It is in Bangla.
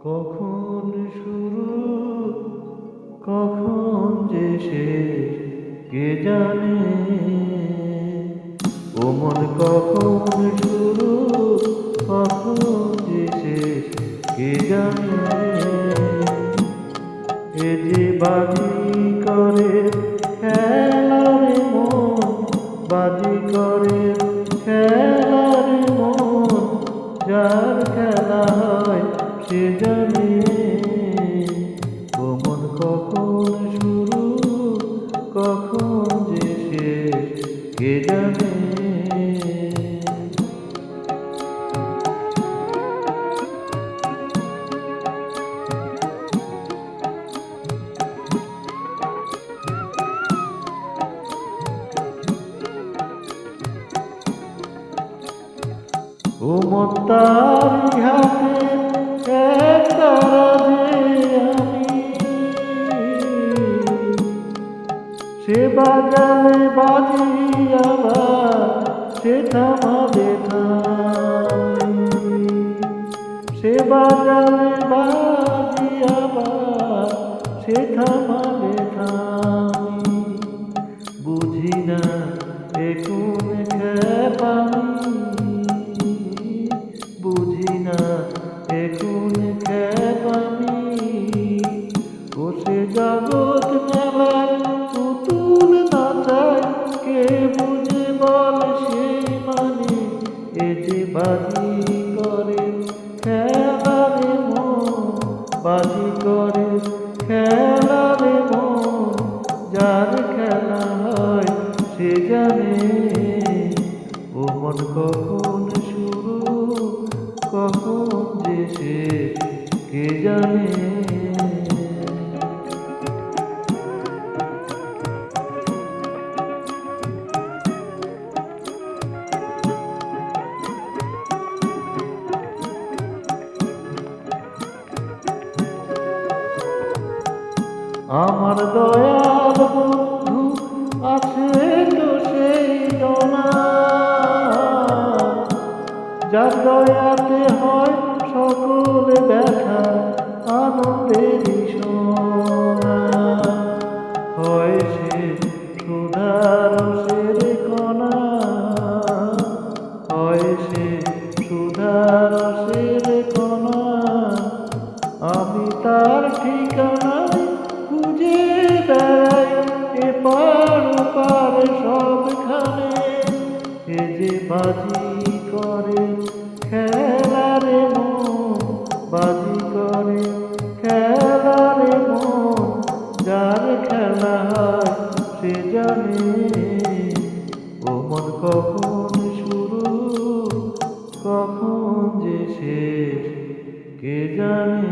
কখন শুরু কখন যে শেষ কে জানে। ও মন কখন শুরু কখন যে শেষ কে জানে। এ যে বাজি করে খেলারে মন, বাজি করে খেলারে মন, যার খেলা হয় সে জানে। ও মন কখন শুরু কখন যে শেষ কে জানে। ও মন তারি হাতে এক তারা যে আমি, সে বাজালে বাজি আবার সে থামাবে থামি। সে বাজালে বাজি আবার সে থামাবে থামি। বুঝি না এ কোন খেপামি, বুঝি না এ কোন খেপামি। ও সে জগৎ মেলার পুতুল নাচায়, কে বুঝে বল সে মানে। এ যে বাজি করে খেলারে মন, বাজি করে খেলারে মন, যার খেলা হয় সে জানে। ও মন কখন শুরু কখন যে শেষ কে জানে। আমার দয়াল বন্ধু আছে তো সেই জনা, যার দয়াতে হয় সকল ব্যথা আনন্দেরই সোনা। হয় সে সুধারসের কণা, হয় সে সুধারসের কণা। আমি তার ঠিকানায় খুঁজে বেড়াই এপার ওপার সবখানে। এ যে বাজি করে খেলারে মন, বাজি করে খেলারে মন, যার খেলা হয় সে জানে। ও মন কখন শুরু কখন যে শেষ কে জানে।